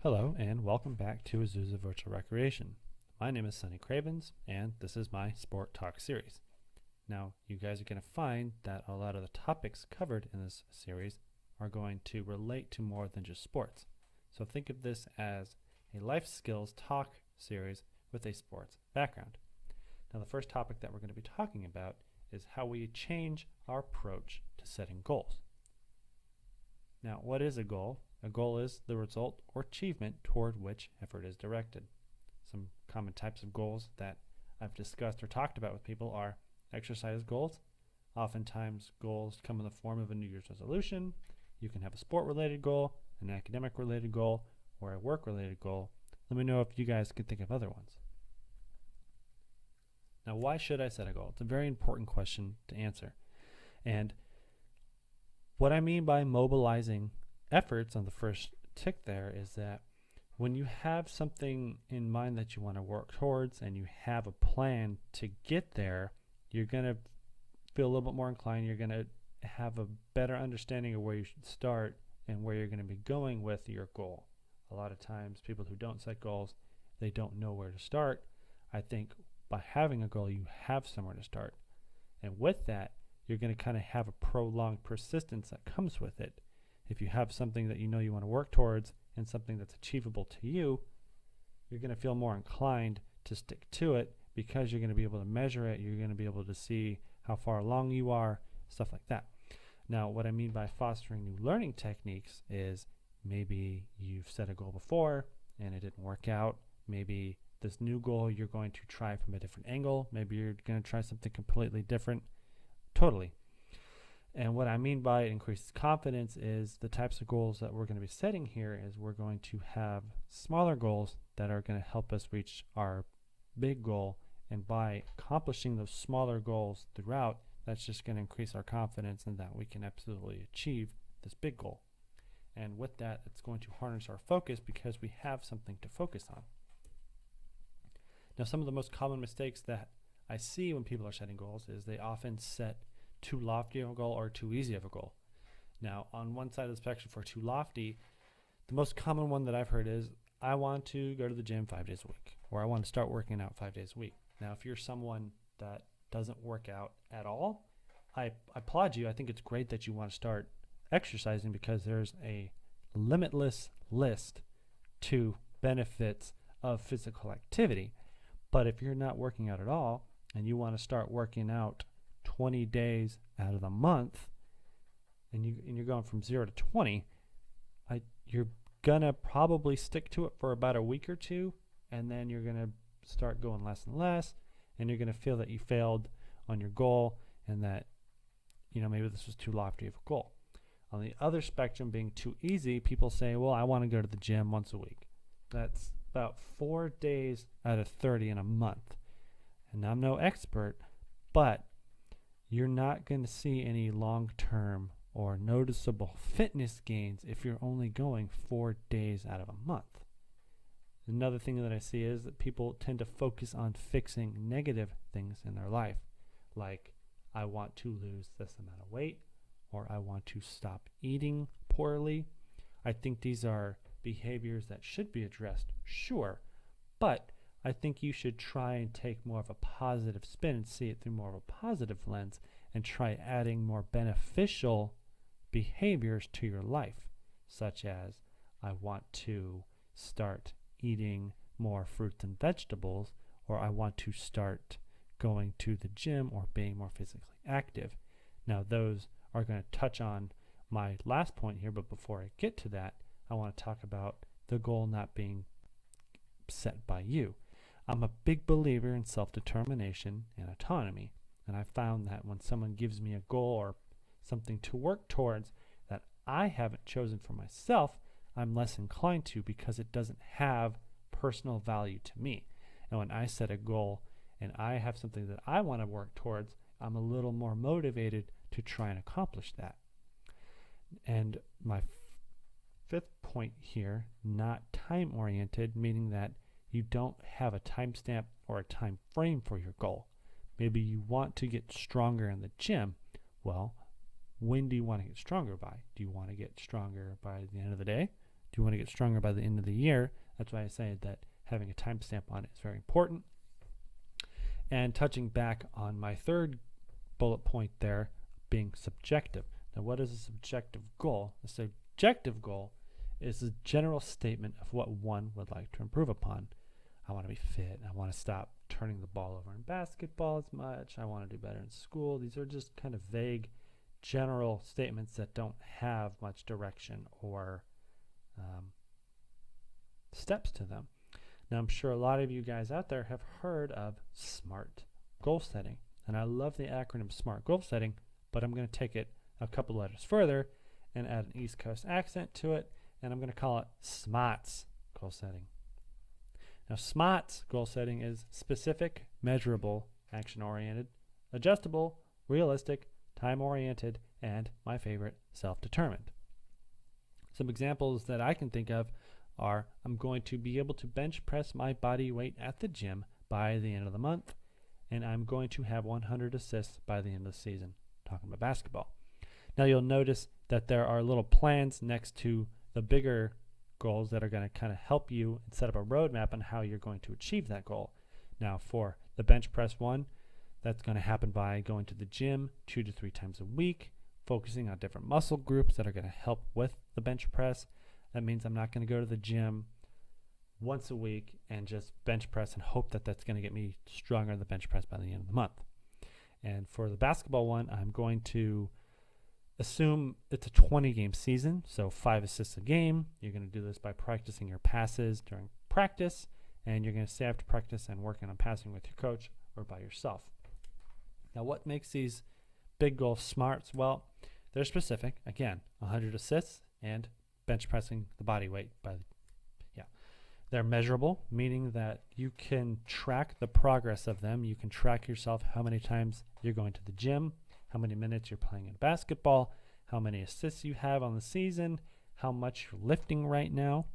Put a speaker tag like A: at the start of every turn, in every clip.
A: Hello and welcome back to Azusa Virtual Recreation. My name is Sonny Cravens and this is my Sport Talk series. Now you guys are going to find that a lot of the topics covered in this series are going to relate to more than just sports. So think of this as a life skills talk series with a sports background. Now the first topic that we're going to be talking about is how we change our approach to setting goals. Now what is a goal? A goal is the result or achievement toward which effort is directed. Some common types of goals that I've discussed or talked about with people are exercise goals. Oftentimes goals come in the form of a New Year's resolution. You can have a sport-related goal, an academic-related goal, or a work-related goal. Let me know if you guys can think of other ones. Now, why should I set a goal? It's a very important question to answer. And what I mean by mobilizing efforts on the first tick there is that when you have something in mind that you want to work towards and you have a plan to get there, you're going to feel a little bit more inclined. You're going to have a better understanding of where you should start and where you're going to be going with your goal. A lot of times people who don't set goals, they don't know where to start. I think by having a goal, you have somewhere to start. And with that, you're going to kind of have a prolonged persistence that comes with it. If you have something that you know you want to work towards and something that's achievable to you, you're going to feel more inclined to stick to it because you're going to be able to measure it. You're going to be able to see how far along you are, stuff like that. Now, what I mean by fostering new learning techniques is maybe you've set a goal before and it didn't work out. Maybe this new goal you're going to try from a different angle. Maybe you're going to try something completely different. Totally. And what I mean by increased confidence is the types of goals that we're going to be setting here is we're going to have smaller goals that are going to help us reach our big goal. And by accomplishing those smaller goals throughout, that's just going to increase our confidence in that we can absolutely achieve this big goal. And with that, it's going to harness our focus because we have something to focus on. Now, some of the most common mistakes that I see when people are setting goals is they often set too lofty of a goal or too easy of a goal. Now, on one side of the spectrum for too lofty, the most common one that I've heard is, I want to go to the gym 5 days a week, or I want to start working out 5 days a week. Now, if you're someone that doesn't work out at all, I applaud you. I think it's great that you want to start exercising because there's a limitless list to benefits of physical activity. But if you're not working out at all and you want to start working out 20 days out of the month and you're going from 0 to 20, you're gonna probably stick to it for about a week or two, and then you're gonna start going less and less, and you're gonna feel that you failed on your goal and that maybe this was too lofty of a goal. On the other spectrum, being too easy, people say, well, I want to go to the gym once a week. That's about 4 days out of 30 in a month. And I'm no expert, but you're not going to see any long-term or noticeable fitness gains if you're only going 4 days out of a month. Another thing that I see is that people tend to focus on fixing negative things in their life, like I want to lose this amount of weight, or I want to stop eating poorly. I think these are behaviors that should be addressed, sure, but I think you should try and take more of a positive spin and see it through more of a positive lens and try adding more beneficial behaviors to your life, such as I want to start eating more fruits and vegetables, or I want to start going to the gym or being more physically active. Now, those are going to touch on my last point here, but before I get to that, I want to talk about the goal not being set by you. I'm a big believer in self-determination and autonomy, and I found that when someone gives me a goal or something to work towards that I haven't chosen for myself, I'm less inclined to because it doesn't have personal value to me. And when I set a goal and I have something that I want to work towards, I'm a little more motivated to try and accomplish that. And my fifth point here, not time-oriented, meaning that you don't have a timestamp or a time frame for your goal. Maybe you want to get stronger in the gym. Well, when do you want to get stronger by? Do you want to get stronger by the end of the day? Do you want to get stronger by the end of the year? That's why I say that having a timestamp on it is very important. And touching back on my third bullet point there, being subjective. Now, what is a subjective goal? A subjective goal is a general statement of what one would like to improve upon. I want to be fit. I want to stop turning the ball over in basketball as much. I want to do better in school. These are just kind of vague, general statements that don't have much direction or steps to them. Now, I'm sure a lot of you guys out there have heard of SMART goal setting. And I love the acronym SMART goal setting, but I'm going to take it a couple letters further and add an East Coast accent to it, and I'm going to call it SMARTS goal setting. Now, SMARTS goal setting is specific, measurable, action-oriented, adjustable, realistic, time-oriented, and, my favorite, self-determined. Some examples that I can think of are, I'm going to be able to bench press my body weight at the gym by the end of the month, and I'm going to have 100 assists by the end of the season, talking about basketball. Now, you'll notice that there are little plans next to the bigger goals that are going to kind of help you and set up a roadmap on how you're going to achieve that goal. Now, for the bench press one, that's going to happen by going to the gym 2 to 3 times a week, focusing on different muscle groups that are going to help with the bench press. That means I'm not going to go to the gym once a week and just bench press and hope that that's going to get me stronger in the bench press by the end of the month. And for the basketball one, I'm going to assume it's a 20-game season, so 5 assists a game. You're going to do this by practicing your passes during practice, and you're going to stay after practice and working on passing with your coach or by yourself. Now, what makes these big goals SMARTs? Well, they're specific. Again, 100 assists and bench pressing the body weight they're measurable, meaning that you can track the progress of them. You can track yourself how many times you're going to the gym, how many minutes you're playing in basketball, how many assists you have on the season, how much you're lifting right now.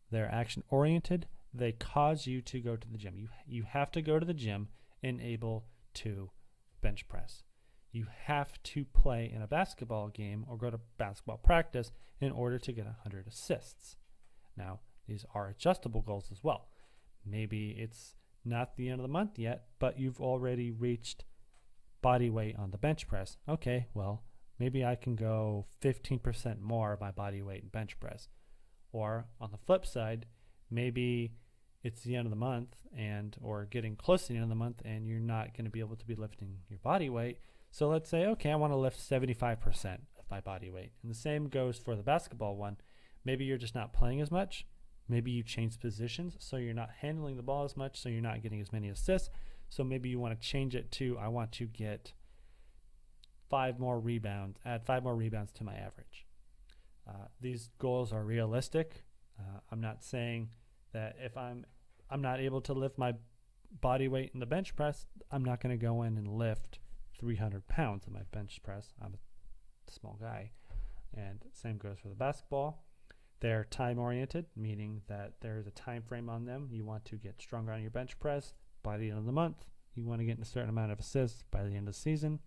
A: They're action oriented. They cause you to go to the gym. You have to go to the gym and able to bench press. You have to play in a basketball game or go to basketball practice in order to get 100 assists. Now, these are adjustable goals as well. Maybe it's not the end of the month yet, but you've already reached body weight on the bench press. Okay, well, maybe I can go 15% more of my body weight in bench press. Or on the flip side, maybe it's the end of the month or getting close to the end of the month and you're not going to be able to be lifting your body weight. So let's say, okay, I want to lift 75% of my body weight. And the same goes for the basketball one. Maybe you're just not playing as much. Maybe you change positions, so you're not handling the ball as much, so you're not getting as many assists. So maybe you want to change it to, I want to get 5 more rebounds, add 5 more rebounds to my average. These goals are realistic. I'm not saying that if I'm not able to lift my body weight in the bench press, I'm not going to go in and lift 300 pounds in my bench press. I'm a small guy. And same goes for the basketball. They're time-oriented, meaning that there's a time frame on them. You want to get stronger on your bench press by the end of the month. You want to get a certain amount of assists by the end of the season.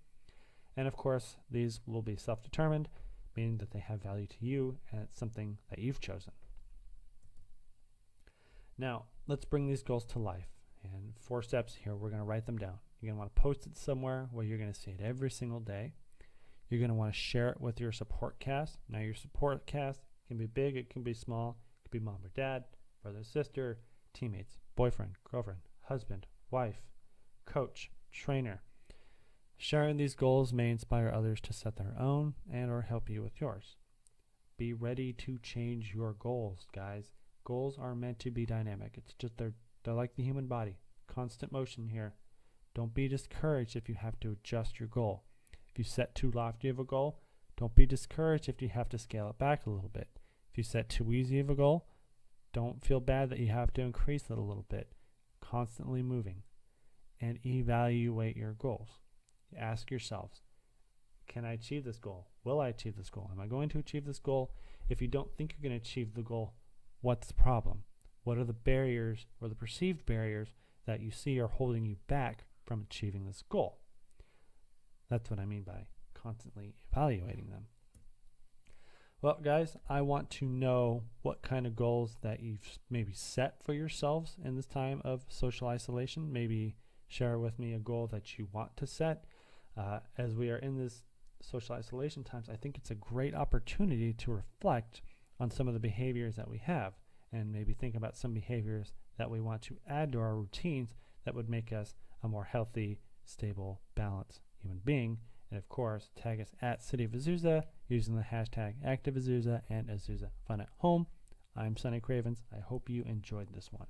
A: And, of course, these will be self-determined, meaning that they have value to you, and it's something that you've chosen. Now, let's bring these goals to life. And 4 steps here, we're going to write them down. You're going to want to post it somewhere where you're going to see it every single day. You're going to want to share it with your support cast. Now, your support cast can be big, it can be small. It could be mom or dad, brother, sister, teammates, boyfriend, girlfriend, husband, wife, coach, trainer. Sharing these goals may inspire others to set their own and or help you with yours. Be ready to change your goals, guys. Goals are meant to be dynamic. It's just they're like the human body. Constant motion here. Don't be discouraged if you have to adjust your goal. If you set too lofty of a goal, don't be discouraged if you have to scale it back a little bit. If you set too easy of a goal, don't feel bad that you have to increase it a little bit. Constantly moving. And evaluate your goals. Ask yourselves, can I achieve this goal? Will I achieve this goal? Am I going to achieve this goal? If you don't think you're going to achieve the goal, what's the problem? What are the barriers or the perceived barriers that you see are holding you back from achieving this goal? That's what I mean by constantly evaluating them. Well, guys, I want to know what kind of goals that you've maybe set for yourselves in this time of social isolation. Maybe share with me a goal that you want to set. As we are in this social isolation times, I think it's a great opportunity to reflect on some of the behaviors that we have and maybe think about some behaviors that we want to add to our routines that would make us a more healthy, stable, balanced human being. And of course, tag us at City of Azusa using the hashtag ActiveAzusa and Azusa Fun at Home. I'm Sonny Cravens. I hope you enjoyed this one.